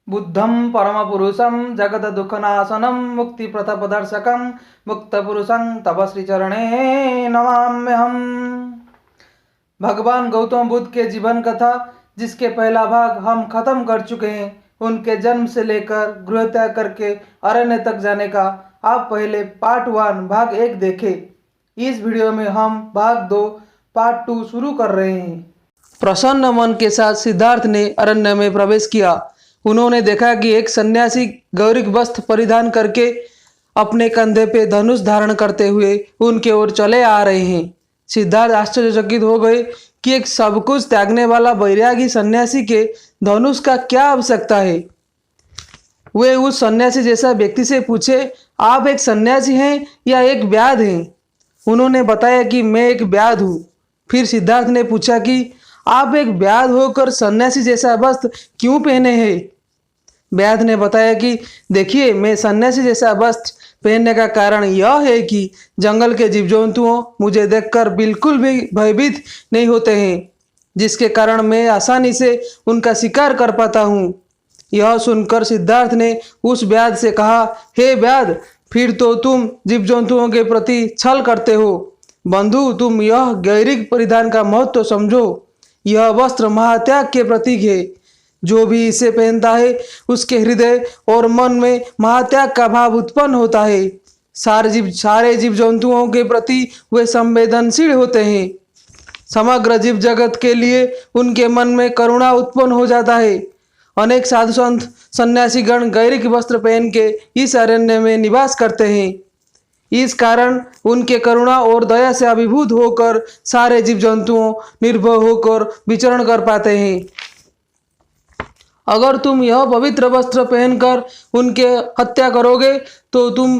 बुद्धं परमपुरुषं जगद्दुःखनाशनं मुक्तिप्रथपदर्शकं मुक्तपुरुषं तव श्रीचरणे नमाम्यहम्। भगवान गौतम बुद्ध के जीवन कथा, जिसके पहला भाग हम खत्म कर चुके हैं। उनके जन्म से लेकर गृह त्याग करके अरण्य तक जाने का आप पहले पार्ट 1 भाग 1 देखें। इस वीडियो में हम भाग 2 पार्ट 2 शुरू कर रहे हैं। प्रसन्न मन के साथ सिद्धार्थ ने अरण्य में प्रवेश किया। उन्होंने देखा कि एक सन्यासी गौरिक वस्त्र परिधान करके अपने कंधे पे धनुष धारण करते हुए उनके ओर चले आ रहे हैं। सिद्धार्थ आश्चर्यचकित हो गए कि एक सब कुछ त्यागने वाला वैरागी सन्यासी के धनुष का क्या आवश्यकता है। वे उस सन्यासी जैसा व्यक्ति से पूछे, आप एक सन्यासी हैं या एक व्याध हैं? उन्होंने बताया कि मैं एक व्याध हूँ। फिर सिद्धार्थ ने पूछा कि आप एक व्याध होकर सन्यासी जैसा वस्त्र क्यों पहने हैं? व्याध ने बताया कि देखिए, मैं सन्यासी जैसा वस्त्र पहनने का कारण यह है कि जंगल के जीव जंतुओं मुझे देखकर बिल्कुल भी भयभीत नहीं होते हैं, जिसके कारण मैं आसानी से उनका शिकार कर पाता हूँ। यह सुनकर सिद्धार्थ ने उस व्याध से कहा, हे व्याध, फिर तो तुम जीव जंतुओं के प्रति छल करते हो। बंधु, तुम यह गैरिक परिधान का महत्व समझो। यह वस्त्र महात्याग के प्रतीक है। जो भी इसे पहनता है उसके हृदय और मन में महात्याग का भाव उत्पन्न होता है। सारे जीव जंतुओं के प्रति वे संवेदनशील होते हैं। समग्र जीव जगत के लिए उनके मन में करुणा उत्पन्न हो जाता है। अनेक साधु संत सन्यासी गण गैरिक वस्त्र पहन के इस अरण्य में निवास करते हैं। इस कारण उनके करुणा और दया से अभिभूत होकर सारे जीव जंतुओं निर्भय होकर विचरण कर पाते हैं। अगर तुम यह पवित्र वस्त्र पहनकर उनके हत्या करोगे तो तुम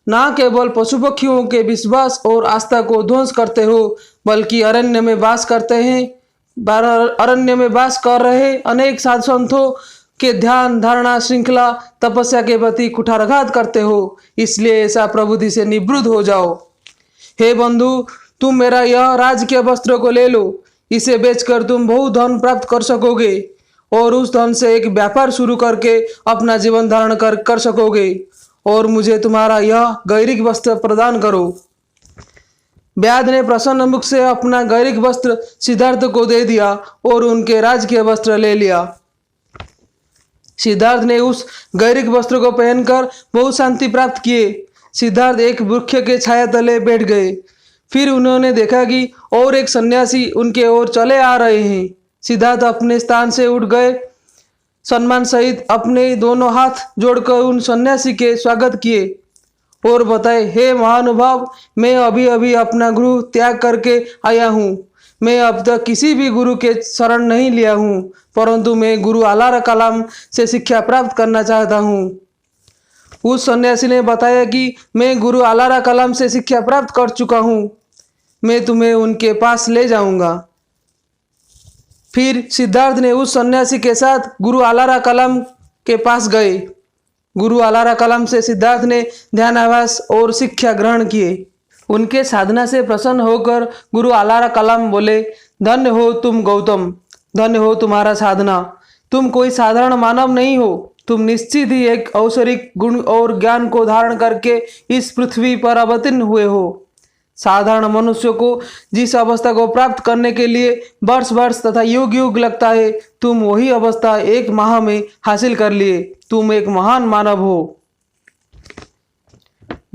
न केवल पशु पक्षियों के विश्वास और आस्था को ध्वंस करते हो, बल्कि अरण्य में वास कर रहे अनेक साधु संतों के ध्यान धारणा श्रृंखला तपस्या के प्रति कुठाराघात करते हो। इसलिए ऐसा प्रबुद्धि से निवृत्त हो जाओ। हे बंधु, तुम मेरा यह राजकीय वस्त्र को ले लो। इसे बेचकर तुम बहुत धन प्राप्त कर सकोगे और उस धन से एक व्यापार शुरू करके अपना जीवन धारण कर सकोगे, और मुझे तुम्हारा यह गैरिक वस्त्र प्रदान करो। व्याध ने प्रसन्न मुख से अपना गैरिक वस्त्र सिद्धार्थ को दे दिया और उनके राजकीय वस्त्र ले लिया। सिद्धार्थ ने उस गैरिक वस्त्र को पहनकर बहुत शांति प्राप्त किए। सिद्धार्थ एक वृक्ष के छाया तले बैठ गए। फिर उन्होंने देखा कि और एक सन्यासी उनके ओर चले आ रहे हैं। सिद्धार्थ अपने स्थान से उठ गए, सम्मान सहित अपने दोनों हाथ जोड़कर उन सन्यासी के स्वागत किए और बताए, हे महानुभाव, मैं अभी अभी अपना गृह त्याग करके आया हूँ। मैं अब तक किसी भी गुरु के शरण नहीं लिया हूँ, परंतु मैं गुरु अल्लाह कलाम से शिक्षा प्राप्त करना चाहता हूँ। उस सन्यासी ने बताया कि मैं गुरु अल्लाह कलाम से शिक्षा प्राप्त कर चुका हूँ, मैं तुम्हें उनके पास ले जाऊंगा। फिर सिद्धार्थ ने उस सन्यासी के साथ गुरु अल्लाह कलाम के पास गए। गुरु अल्लाह कलाम से सिद्धार्थ ने ध्यानाभ्यास और शिक्षा ग्रहण किए। उनके साधना से प्रसन्न होकर गुरु अल्लाह कलाम बोले, धन्य हो तुम गौतम, धन्य हो तुम्हारा साधना। तुम कोई साधारण मानव नहीं हो, तुम निश्चित ही एक औसरिक गुण और ज्ञान को धारण करके इस पृथ्वी पर अवतीर्ण हुए हो। साधारण मनुष्य को जिस अवस्था को प्राप्त करने के लिए वर्ष वर्ष तथा युग युग लगता है, तुम वही अवस्था 1 माह में हासिल कर लिए। तुम एक महान मानव हो।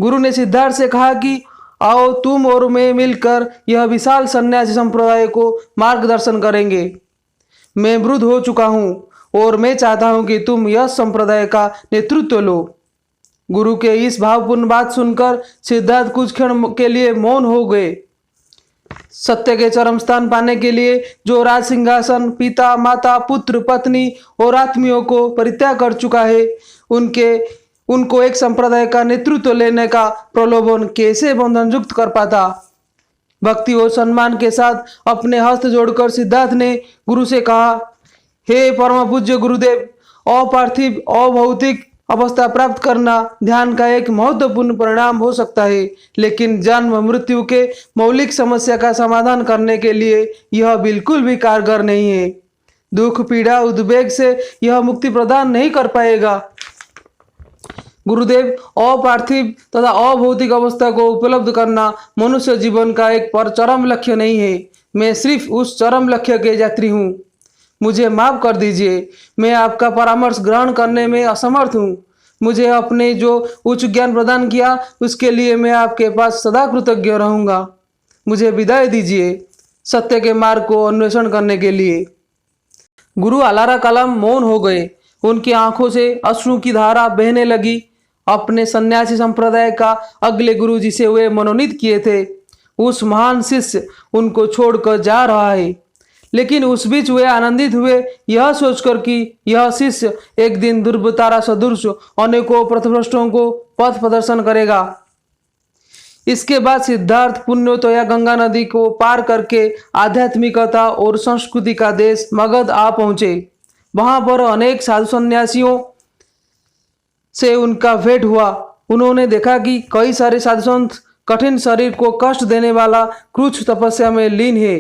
गुरु ने सिद्धार्थ से कहा कि आओ तुम और मैं मिलकर यह विशाल सन्यासी संप्रदाय को मार्गदर्शन करेंगे। मैं वृद्ध हो चुका हूँ और मैं चाहता हूँ कि तुम यह संप्रदाय का नेतृत्व लो। गुरु के इस भावपूर्ण बात सुनकर सिद्धार्थ कुछ क्षण के लिए मौन हो गए। सत्य के चरम स्थान पाने के लिए जो राज सिंहासन, पिता माता पुत्र पत्नी और आत्मियों को परित्याग कर चुका है, उनको एक संप्रदाय का नेतृत्व लेने का प्रलोभन कैसे बंधनयुक्त कर पाता। भक्ति और सम्मान के साथ अपने हस्त जोड़कर सिद्धार्थ ने गुरु से कहा, हे परम पूज्य गुरुदेव, अपार्थिव अभौतिक अवस्था प्राप्त करना ध्यान का एक महत्वपूर्ण परिणाम हो सकता है, लेकिन जन्म मृत्यु के मौलिक समस्या का समाधान करने के लिए यह बिल्कुल भी कारगर नहीं है। दुख पीड़ा उद्वेग से यह मुक्ति प्रदान नहीं कर पाएगा। गुरुदेव, अपार्थिव तथा अभौतिक अवस्था को उपलब्ध करना मनुष्य जीवन का एक पर चरम लक्ष्य नहीं है। मैं सिर्फ उस चरम लक्ष्य के यात्री हूँ। मुझे माफ कर दीजिए, मैं आपका परामर्श ग्रहण करने में असमर्थ हूँ। मुझे अपने जो उच्च ज्ञान प्रदान किया उसके लिए मैं आपके पास सदा कृतज्ञ रहूँगा। मुझे विदाई दीजिए सत्य के मार्ग को अन्वेषण करने के लिए। गुरु आलारा कलाम मौन हो गए। उनकी आंखों से अश्रु की धारा बहने लगी। अपने सन्यासी संप्रदाय का अगले गुरु जिसे वे मनोनीत किए थे, उस महान शिष्य उनको छोड़कर जा रहा है। लेकिन उस बीच वे आनंदित हुए यह सोचकर कि यह शिष्य एक दिन ध्रुव तारा सदृश अनेकों पथभ्रष्टों को पथ प्रदर्शन करेगा। इसके बाद सिद्धार्थ पुण्योतया गंगा नदी को पार करके आध्यात्मिकता और संस्कृति का देश मगध आ पहुंचे। वहां पर अनेक साधु सन्यासियों से उनका भेंट हुआ। उन्होंने देखा कि कई सारे साधु संत कठिन शरीर को कष्ट देने वाला क्रूर तपस्या में लीन है।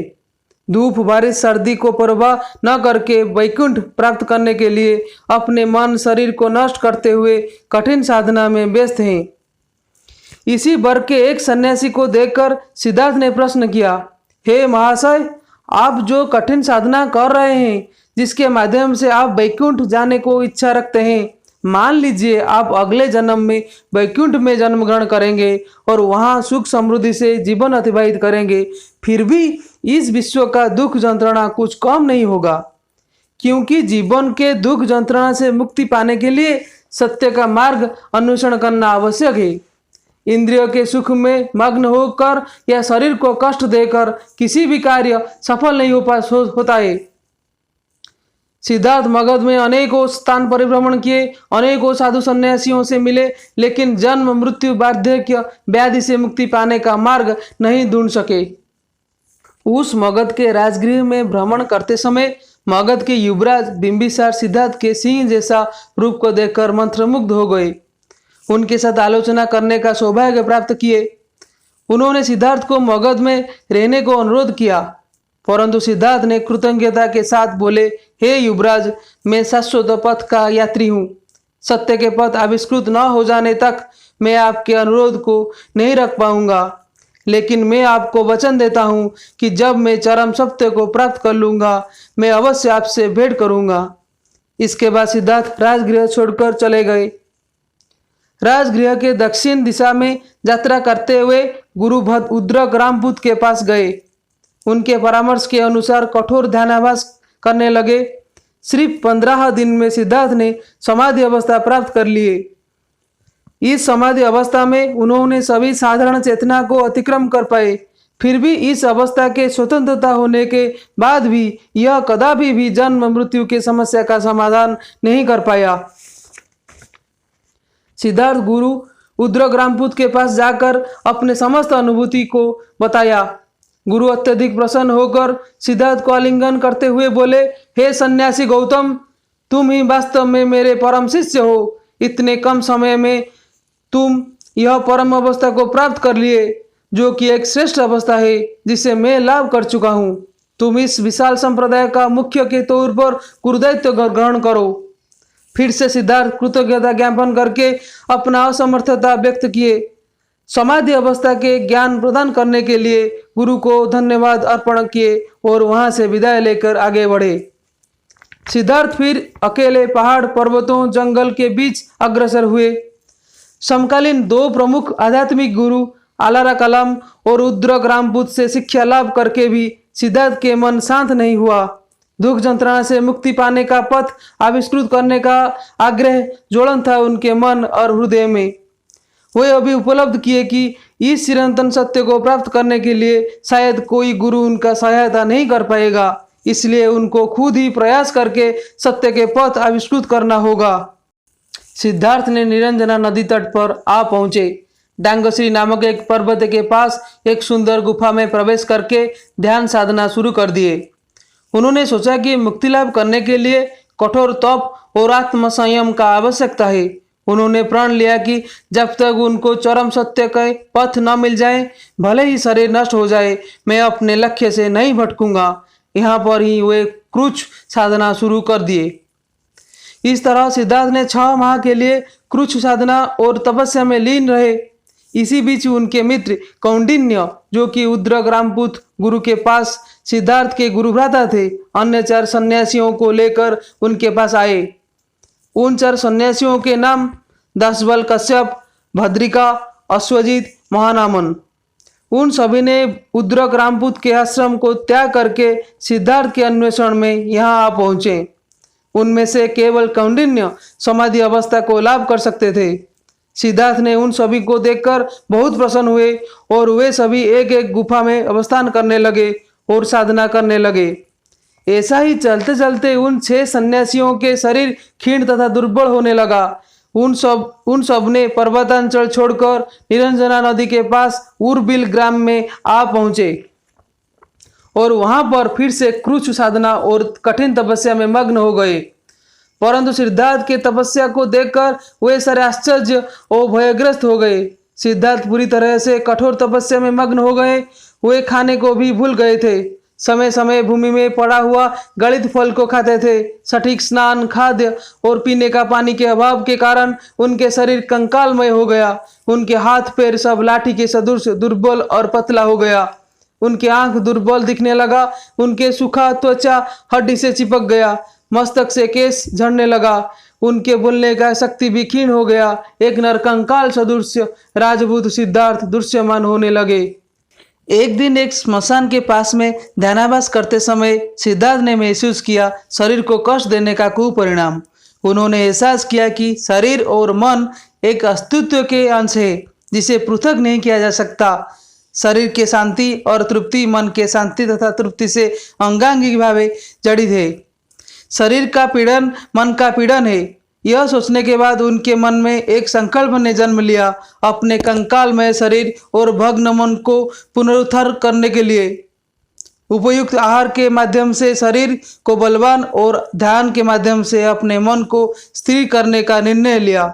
धूप बारिश सर्दी को परवाह न करके वैकुंठ प्राप्त करने के लिए अपने मन शरीर को नष्ट करते हुए कठिन साधना में व्यस्त हैं। इसी वर्ग के एक सन्यासी को देखकर सिद्धार्थ ने प्रश्न किया, हे महाशय, आप जो कठिन साधना कर रहे हैं, जिसके माध्यम से आप वैकुंठ जाने को इच्छा रखते हैं, मान लीजिए आप अगले जन्म में वैकुंठ में जन्म ग्रहण करेंगे और वहां सुख समृद्धि से जीवन अतिबाहित करेंगे, फिर भी इस विश्व का दुख यंत्रणा कुछ कम नहीं होगा। क्योंकि जीवन के दुख यंत्रणा से मुक्ति पाने के लिए सत्य का मार्ग अन्वेषण करना आवश्यक है। इंद्रियों के सुख में मग्न होकर या शरीर को कष्ट देकर किसी भी कार्य सफल नहीं होता है। सिद्धार्थ मगध में अनेकों स्थान परिभ्रमण किए, अनेकों साधु सन्यासियों से मिले, लेकिन जन्म मृत्यु वार्धक्य व्याधि से मुक्ति पाने का मार्ग नहीं ढूंढ सके। उस मगध के राजगृह में भ्रमण करते समय मगध के युवराज बिंबिसार सिद्धार्थ के सिंह जैसा रूप को देखकर मंत्रमुग्ध हो गए। उनके साथ आलोचना करने का सौभाग्य प्राप्त किए। उन्होंने सिद्धार्थ को मगध में रहने को अनुरोध किया, परंतु सिद्धार्थ ने कृतज्ञता के साथ बोले, हे युवराज, मैं शाश्वत पथ का यात्री हूँ। सत्य के पथ आविष्कृत न हो जाने तक मैं आपके अनुरोध को नहीं रख पाऊंगा, लेकिन मैं आपको वचन देता हूँ कि जब मैं चरम सत्य को प्राप्त कर लूंगा, मैं अवश्य आपसे भेंट करूंगा। इसके बाद सिद्धार्थ राजगृह छोड़कर चले गए। राजगृह के दक्षिण दिशा में यात्रा करते हुए गुरु भद उद्रक रामपूत के पास गए। उनके परामर्श के अनुसार कठोर ध्यानाभ्यास करने लगे। सिर्फ 15 दिन में सिद्धार्थ ने समाधि अवस्था प्राप्त कर लिए। इस समाधि अवस्था में उन्होंने सभी साधारण चेतना को अतिक्रम कर पाए। फिर भी इस अवस्था के स्वतंत्रता होने के बाद भी यह कदापि भी जन्म मृत्यु की समस्या का समाधान नहीं कर पाया। सिद्धार्थ गुरु उद्रक रामपूत के पास जाकर अपने समस्त अनुभूति को बताया। गुरु अत्यधिक प्रसन्न होकर सिद्धार्थ को आलिंगन करते हुए बोले, हे सन्यासी गौतम, तुम ही वास्तव में मेरे परम शिष्य हो। इतने कम समय में तुम यह परम अवस्था को प्राप्त कर लिए, जो कि एक श्रेष्ठ अवस्था है जिसे मैं लाभ कर चुका हूँ। तुम इस विशाल संप्रदाय का मुख्य के तौर पर गुरुदायित्व ग्रहण करो। फिर से सिद्धार्थ कृतज्ञता ज्ञापन करके अपना असमर्थता व्यक्त किए। समाधि अवस्था के ज्ञान प्रदान करने के लिए गुरु को धन्यवाद अर्पण किए और वहां से विदाई लेकर आगे बढ़े। सिद्धार्थ फिर अकेले पहाड़ पर्वतों जंगल के बीच अग्रसर हुए। समकालीन 2 प्रमुख आध्यात्मिक गुरु आलारा कलाम और उद्रक रामपूत से शिक्षा लाभ करके भी सिद्धार्थ के मन शांत नहीं हुआ। दुख यंत्रणा से मुक्ति पाने का पथ आविष्कृत करने का आग्रह ज्वलन था उनके मन और हृदय में। वे अभी उपलब्ध किए कि इस चिरंतन सत्य को प्राप्त करने के लिए शायद कोई गुरु उनका सहायता नहीं कर पाएगा, इसलिए उनको खुद ही प्रयास करके सत्य के पथ आविष्कृत करना होगा। सिद्धार्थ ने निरंजना नदी तट पर आ पहुंचे। डांगश्री नामक एक पर्वत के पास एक सुंदर गुफा में प्रवेश करके ध्यान साधना शुरू कर दिए। उन्होंने सोचा कि मुक्ति लाभ करने के लिए कठोर तप और आत्म संयम का आवश्यकता है। उन्होंने प्रण लिया कि जब तक उनको चरम सत्य का पथ न मिल जाए, भले ही शरीर नष्ट हो जाए, मैं अपने लक्ष्य से नहीं भटकूंगा। यहाँ पर ही वे क्रूच साधना शुरू कर दिए। इस तरह सिद्धार्थ ने 6 माह के लिए क्रूच साधना और तपस्या में लीन रहे। इसी बीच उनके मित्र कौंडिन्य, जो कि उद्रक रामपूत गुरु के पास सिद्धार्थ के गुरु भ्राता थे, अन्य 4 सन्यासियों को लेकर उनके पास आए। उन 4 सन्यासियों के नाम दासबल कश्यप, भद्रिका, अश्वजीत, महानामन। उन सभी ने उद्रक रामपूत के आश्रम को त्याग करके सिद्धार्थ के अन्वेषण में यहाँ आ पहुंचे। उनमें से केवल कौंडिन्य समाधि अवस्था को लाभ कर सकते थे। सिद्धार्थ ने उन सभी को देखकर बहुत प्रसन्न हुए और वे सभी एक एक गुफा में अवस्थान करने लगे और साधना करने लगे। ऐसा ही चलते चलते उन 6 सन्यासियों के शरीर क्षीण तथा दुर्बल होने लगा। उन सब ने पर्वतांचल छोड़कर निरंजना नदी के पास उर्बिल ग्राम में आ पहुंचे और वहां पर फिर से क्रूच साधना और कठिन तपस्या में मग्न हो गए। परंतु सिद्धार्थ के तपस्या को देखकर वे सारे आश्चर्य और भयग्रस्त हो गए। सिद्धार्थ पूरी तरह से कठोर तपस्या में मग्न हो गए। वे खाने को भी भूल गए थे। समय समय भूमि में पड़ा हुआ गलित फल को खाते थे। सटीक स्नान, खाद्य और पीने का पानी के अभाव के कारण उनके शरीर कंकालमय हो गया। उनके हाथ पैर सब लाठी के सदृश दुर्बल और पतला हो गया। उनकी आंख दुर्बल दिखने लगा। उनके सूखा त्वचा हड्डी से चिपक गया। मस्तक से केश झड़ने लगा। उनके बोलने का शक्ति भी क्षीण हो गया। एक नरकंकाल सदृश राजपूत सिद्धार्थ दृश्यमान होने लगे। एक दिन एक स्मशान के पास में ध्यानाभ्यास करते समय सिद्धार्थ ने महसूस किया शरीर को कष्ट देने का कुपरिणाम। उन्होंने एहसास किया कि शरीर और मन एक अस्तित्व के अंश है जिसे पृथक नहीं किया जा सकता। शरीर के शांति और तृप्ति मन के शांति तथा तृप्ति से अंगांगी भावे जड़ित है। शरीर का पीड़न मन का पीड़न है। यह सोचने के बाद उनके मन में एक संकल्प ने जन्म लिया, अपने कंकालमय शरीर और भग्न मन को पुनरुद्धार करने के लिए उपयुक्त आहार के माध्यम से शरीर को बलवान और ध्यान के माध्यम से अपने मन को स्थिर करने का निर्णय लिया।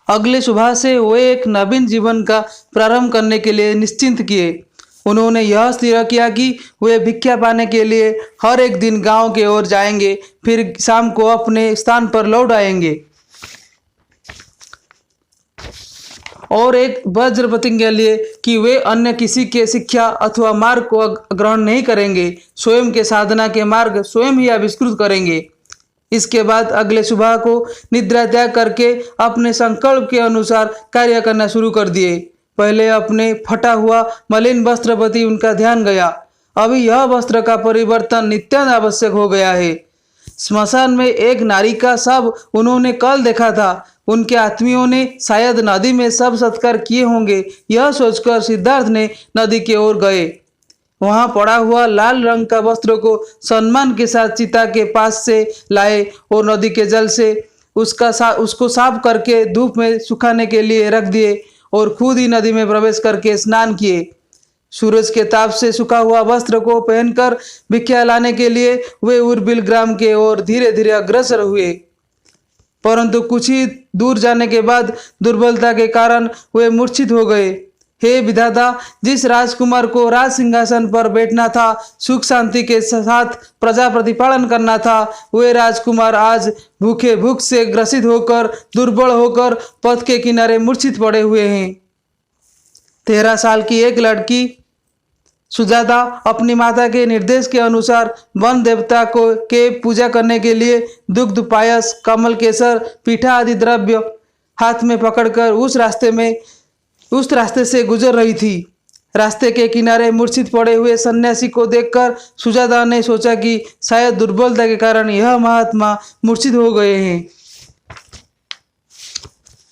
अगले सुबह से वे एक नवीन जीवन का प्रारंभ करने के लिए निश्चिंत किए। उन्होंने यह स्थिर किया कि वे भिक्षा पाने के लिए हर एक दिन गांव के ओर जाएंगे, फिर शाम को अपने स्थान पर लौट आएंगे और एक वज्र प्रतिज्ञा लिए कि वे अन्य किसी के शिक्षा अथवा मार्ग को ग्रहण नहीं करेंगे। स्वयं के साधना के मार्ग स्वयं ही आविष्कृत करेंगे। इसके बाद अगले सुबह को निद्रा त्याग करके अपने संकल्प के अनुसार कार्य करना शुरू कर दिए। पहले अपने फटा हुआ मलिन वस्त्र प्रति उनका ध्यान गया। अभी यह वस्त्र का परिवर्तन नित्यांत आवश्यक हो गया है। स्मशान में एक नारी का शव उन्होंने कल देखा था। उनके आत्मियों ने शायद नदी में शव संस्कार किए होंगे। यह सोचकर सिद्धार्थ ने नदी की ओर गए। वहां पड़ा हुआ लाल रंग का वस्त्र को सम्मान के साथ चिता के पास से लाए और नदी के जल से उसको साफ करके धूप में सुखाने के लिए रख दिए और खुद ही नदी में प्रवेश करके स्नान किए। सूरज के ताप से सूखा हुआ वस्त्र को पहनकर भिक्षा लाने के लिए वे उर्बिल ग्राम के ओर धीरे धीरे अग्रसर हुए। परंतु कुछ ही दूर जाने के बाद दुर्बलता के कारण वे मूर्छित हो गए। हे विधाता, जिस राजकुमार को राज सिंहासन पर बैठना था, सुख शांति के साथ प्रजा प्रतिपालन करना था, वे राजकुमार आज भूखे भूख से ग्रसित होकर दुर्बल होकर पथ के किनारे मूर्छित पड़े हुए हैं। 13 साल की एक लड़की सुजाता अपनी माता के निर्देश के अनुसार वन देवता के पूजा करने के लिए दुग्ध, पायस, कमल केसर, पीठा आदि द्रव्य हाथ में पकड़कर उस रास्ते से गुजर रही थी। रास्ते के किनारे मूर्छित पड़े हुए सन्यासी को देखकर सुजाता ने सोचा कि शायद दुर्बलता के कारण यह महात्मा मूर्छित हो गए हैं।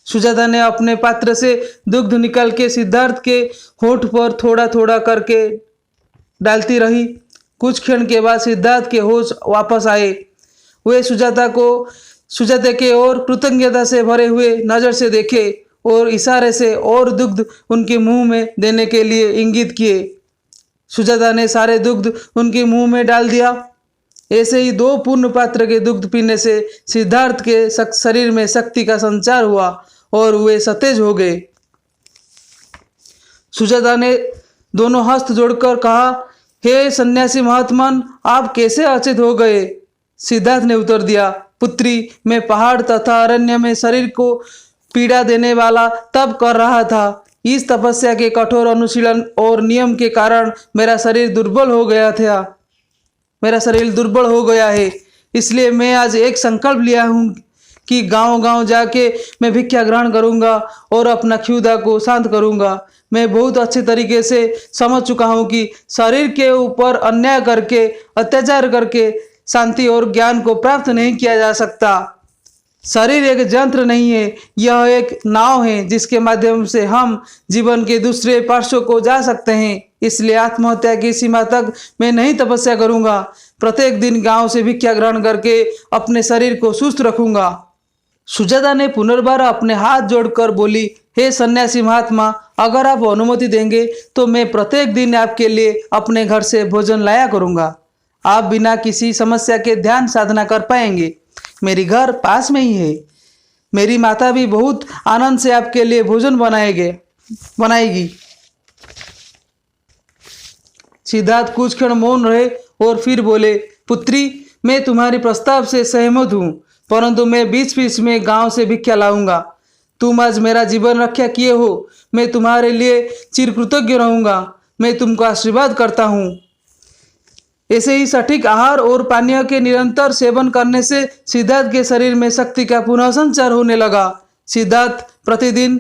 सुजाता ने अपने पात्र से दुग्ध निकाल के सिद्धार्थ के होठ पर थोड़ा थोड़ा करके डालती रही। कुछ क्षण के बाद सिद्धार्थ के होश वापस आए। वे सुजाता के ओर कृतज्ञता से भरे हुए नजर से देखे और इशारे से और दुग्ध उनके मुंह में देने के लिए इंगित किए। सुजाता ने सारे दुग्ध उनके मुंह में डाल दिया। ऐसे ही 2 पूर्ण पात्र के दुग्ध पीने से सिद्धार्थ के शरीर में शक्ति का संचार हुआ और वे सतेज हो गए। सुजाता ने दोनों हस्त जोड़कर कहा, हे सन्यासी महात्मन, आप कैसे अचेत हो गए? सिद्धार्थ ने उत्तर दिया, पुत्री, मैं पहाड़ तथा अरण्य में शरीर को पीड़ा देने वाला तप कर रहा था। इस तपस्या के कठोर अनुशीलन और नियम के कारण मेरा शरीर दुर्बल हो गया है। इसलिए मैं आज एक संकल्प लिया हूँ कि गांव-गांव जाके मैं भिक्षा ग्रहण करूंगा और अपना क्षुधा को शांत करूंगा। मैं बहुत अच्छे तरीके से समझ चुका हूँ कि शरीर के ऊपर अन्याय करके, अत्याचार करके शांति और ज्ञान को प्राप्त नहीं किया जा सकता। शरीर एक यंत्र नहीं है, यह एक नाव है जिसके माध्यम से हम जीवन के दूसरे पार्श्व को जा सकते हैं। इसलिए आत्महत्या की सीमा तक मैं नहीं तपस्या करूंगा। प्रत्येक दिन गांव से भिक्षा ग्रहण करके अपने शरीर को सुस्त रखूंगा। सुजाता ने पुनर्बार अपने हाथ जोड़कर बोली, हे सन्यासी महात्मा, अगर आप अनुमति देंगे तो मैं प्रत्येक दिन आपके लिए अपने घर से भोजन लाया करूंगा। आप बिना किसी समस्या के ध्यान साधना कर पाएंगे। मेरी घर पास में ही है। मेरी माता भी बहुत आनंद से आपके लिए भोजन बनाएगी। सिद्धार्थ कुछ क्षण मौन रहे और फिर बोले, पुत्री, मैं तुम्हारे प्रस्ताव से सहमत हूँ, परंतु मैं बीच बीच में गांव से भिक्षा लाऊंगा। तुम आज मेरा जीवन रक्षा किए हो, मैं तुम्हारे लिए चिरकृतज्ञ रहूंगा। मैं तुमको आशीर्वाद करता हूँ। ऐसे ही सटीक आहार और पानीय के निरंतर सेवन करने से सिद्धार्थ के शरीर में शक्ति का पुनः संचार होने लगा। सिद्धार्थ प्रतिदिन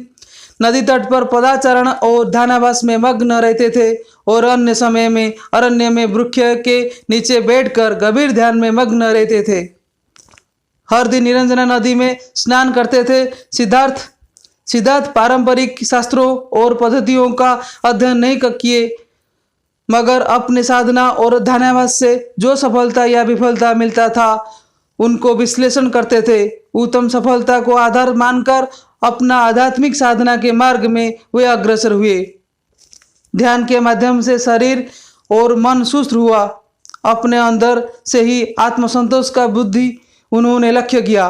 नदी तट पर पदाचारण और ध्यानाभ्यास में मग्न रहते थे और अन्य समय में अरण्य में वृक्ष के नीचे बैठकर गंभीर ध्यान में मग्न रहते थे। हर दिन निरंजना नदी में स्नान करते थे। सिद्धार्थ पारंपरिक शास्त्रों और पद्धतियों का अध्ययन नहीं किए, मगर अपने साधना और ध्यानाभ्यास से जो सफलता या विफलता मिलता था उनको विश्लेषण करते थे। उत्तम सफलता को आधार मानकर अपना आध्यात्मिक साधना के मार्ग में वे अग्रसर हुए। ध्यान के माध्यम से शरीर और मन सुस्त हुआ। अपने अंदर से ही आत्मसंतोष का बुद्धि उन्होंने लक्ष्य किया।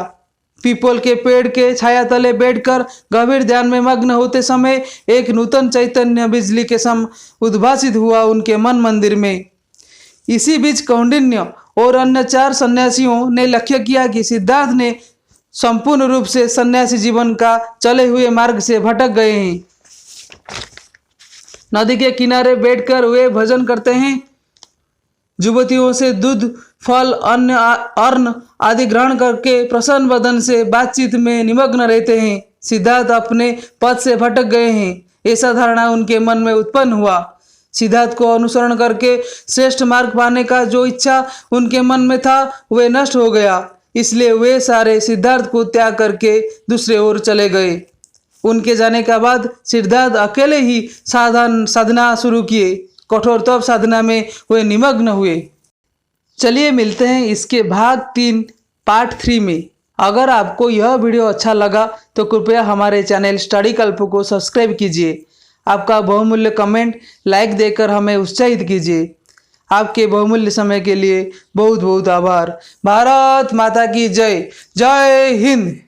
पीपल के पेड़ के छाया तले बैठकर गंभीर ध्यान में मग्न होते समय एक नूतन चैतन्य बिजली के सम उद्भासित हुआ उनके मन मंदिर में। इसी बीच कौंडिन्य और अन्य 4 सन्यासियों ने लक्ष्य किया कि सिद्धार्थ ने संपूर्ण रूप से सन्यासी जीवन का चले हुए मार्ग से भटक गए हैं। नदी के किनारे बैठकर वे भजन करते हैं, युवतियों से दूध, फल, अन्न आदि ग्रहण करके प्रसन्न बदन से बातचीत में निमग्न रहते हैं। सिद्धार्थ अपने पद से भटक गए हैं, ऐसा धारणा उनके मन में उत्पन्न हुआ। सिद्धार्थ को अनुसरण करके श्रेष्ठ मार्ग पाने का जो इच्छा उनके मन में था वह नष्ट हो गया। इसलिए वे सारे सिद्धार्थ को त्याग करके दूसरे ओर चले गए। उनके जाने के बाद सिद्धार्थ अकेले ही साधना शुरू किए। कठोर तप साधना में वे निमग्न हुए। चलिए मिलते हैं इसके भाग 3 पार्ट 3 में। अगर आपको यह वीडियो अच्छा लगा तो कृपया हमारे चैनल स्टडी कल्प को सब्सक्राइब कीजिए। आपका बहुमूल्य कमेंट, लाइक देकर हमें उत्साहित कीजिए। आपके बहुमूल्य समय के लिए बहुत बहुत आभार। भारत माता की जय। जय हिंद।